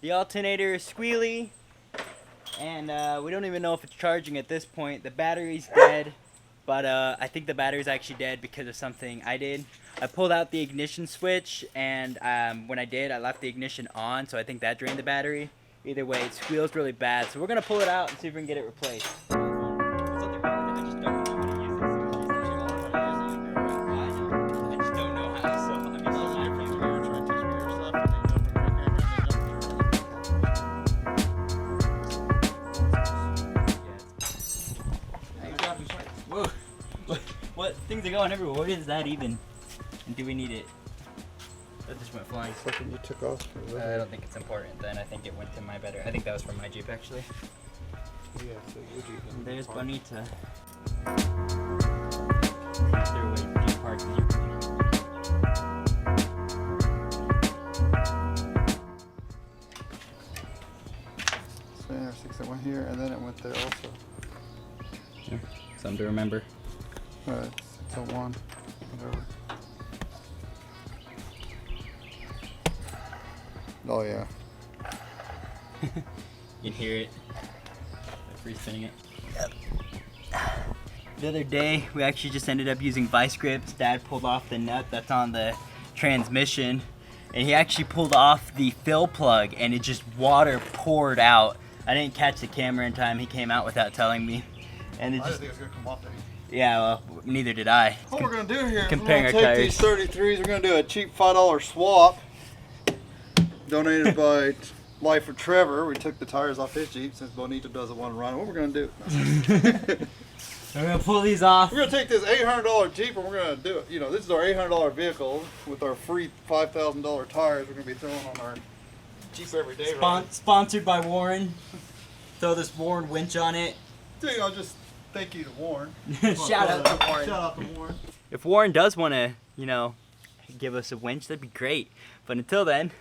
The alternator is squealy, and we don't even know if it's charging at this point. The battery's dead, but I think the battery's actually dead because of something I did. I pulled out the ignition switch, and when I did, I left the ignition on, so I think that drained the battery. Either way, it squeals really bad, so we're gonna pull it out and see if we can get it replaced. What? Things are going everywhere. What is that even? And do we need it? That just went flying. Something you took off? I don't think it's important then. I think it went to my better. I think that was from my Jeep actually. Yeah, so your Jeep. There's Bonita. So yeah, 6 that went here and then it went there also. Yeah, something to remember. It's a 1, whatever. Oh yeah. You can hear it. Free spinning it. Yep. The other day, we actually just ended up using vice grips. Dad pulled off the nut that's on the transmission, and he actually pulled off the fill plug, and it just water poured out. I didn't catch the camera in time. He came out without telling me, and it I just. didn't think it was gonna come off there. Yeah, well, neither did I. What we're gonna do here is comparing we're gonna our take tires. these 33s. We're gonna do a cheap $5 swap, donated by Life of Trevor. We took the tires off his Jeep since Bonita doesn't want to run. What we're gonna do? We're gonna pull these off. We're gonna take this $800 Jeep and we're gonna do it. You know, this is our $800 vehicle with our free $5,000 tires. We're gonna be throwing on our Jeep every day. Sponsored by Warren. Throw this Warren winch on it. So, you know, just thank you to Warren. Shout out to Warren. Shout out to Warren. If Warren does want to, you know, give us a winch, that'd be great. But until then,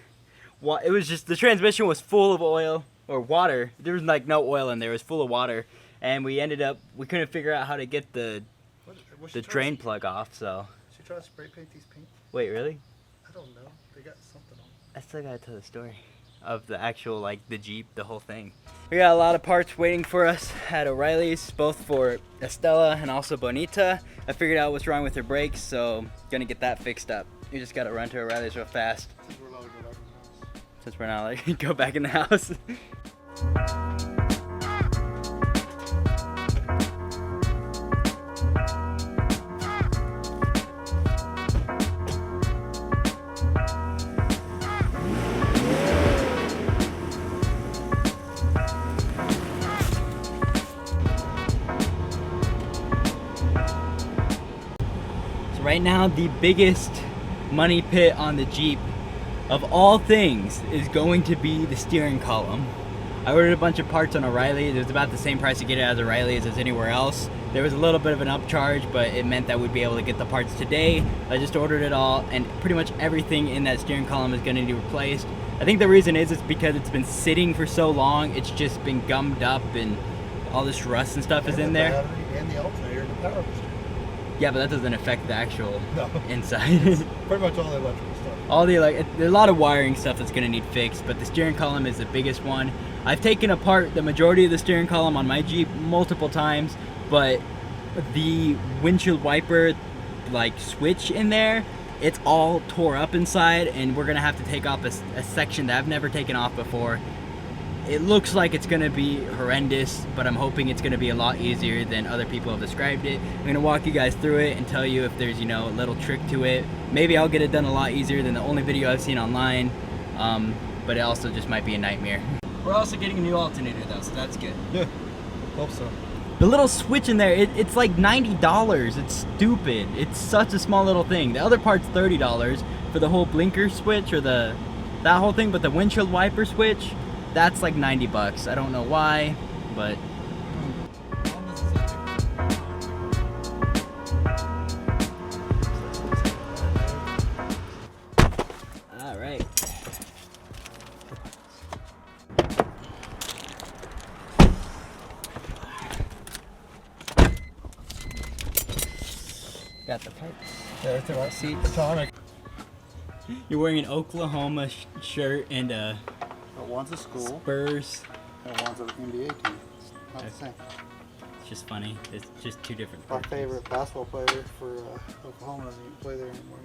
it was just the transmission was full of oil or water. There was like no oil in there. It was full of water, and we couldn't figure out how to get the drain plug off. So. Should try to spray paint these pink? Wait, really? I don't know. They got something on. I still gotta tell the story of the actual the Jeep, the whole thing. We got a lot of parts waiting for us at O'Reilly's, both for Estella and also Bonita. I figured out what's wrong with her brakes, so gonna get that fixed up. You just gotta run to O'Reilly's real fast. Since we're not allowed to go back in the house. Since we're not allowed to go back in the house. Right now, the biggest money pit on the Jeep of all things is going to be the steering column. I ordered a bunch of parts on O'Reilly. It was about the same price to get it as O'Reilly's as anywhere else. There was a little bit of an upcharge, but it meant that we'd be able to get the parts today. I just ordered it all, and pretty much everything in that steering column is going to be replaced. I think the reason is it's because it's been sitting for so long. It's just been gummed up, and all this rust and stuff is in there. The battery and the alternator and the power booster. Yeah, but that doesn't affect the actual inside. Pretty much all the electrical stuff. There's a lot of wiring stuff that's gonna need fixed, but the steering column is the biggest one. I've taken apart the majority of the steering column on my Jeep multiple times, but the windshield wiper switch in there, it's all tore up inside, and we're gonna have to take off a section that I've never taken off before. It looks like it's gonna be horrendous, but I'm hoping it's gonna be a lot easier than other people have described it. I'm gonna walk you guys through it and tell you if there's, a little trick to it. Maybe I'll get it done a lot easier than the only video I've seen online, but it also just might be a nightmare. We're also getting a new alternator though, so that's good. Yeah, hope so. The little switch in there, it's like $90. It's stupid. It's such a small little thing. The other part's $30 for the whole blinker switch or that whole thing, but the windshield wiper switch, that's like $90. I don't know why, but all right. Got the pipes. Yeah, it's the right seats. Atomic. You're wearing an Oklahoma shirt and a one's a school. Spurs. And one's an NBA team. It's not the same. It's just funny. It's just two different. My favorite basketball player for Oklahoma doesn't even play there anymore.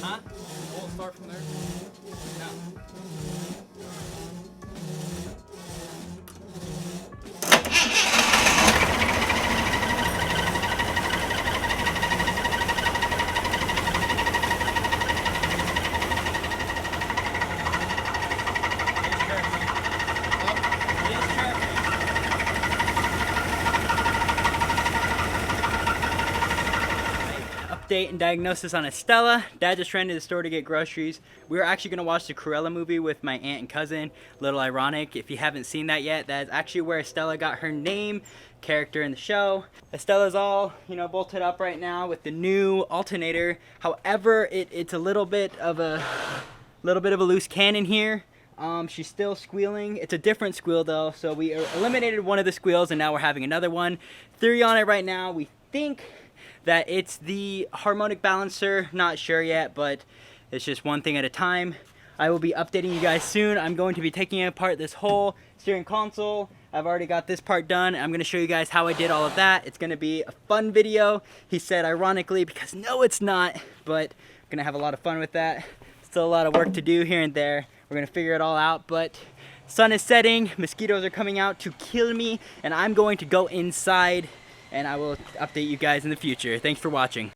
Huh? We'll start from there. No. Update and diagnosis on Estella. Dad just ran to the store to get groceries. We were actually going to watch the Cruella movie with my aunt and cousin. Little ironic, if you haven't seen that yet, that is actually where Estella got her name, character in the show. Estella's all, you know, bolted up right now with the new alternator. However, it's a little bit of a loose cannon here. She's still squealing. It's a different squeal though, so we eliminated one of the squeals and now we're having another one. Theory on it right now, we think that it's the harmonic balancer. Not sure yet, but it's just one thing at a time. I will be updating you guys soon. I'm going to be taking apart this whole steering console. I've already got this part done. I'm gonna show you guys how I did all of that. It's gonna be a fun video. He said ironically, because no it's not, but I'm gonna have a lot of fun with that. Still a lot of work to do here and there. We're gonna figure it all out, but sun is setting, mosquitoes are coming out to kill me, and I'm going to go inside and I will update you guys in the future. Thanks for watching.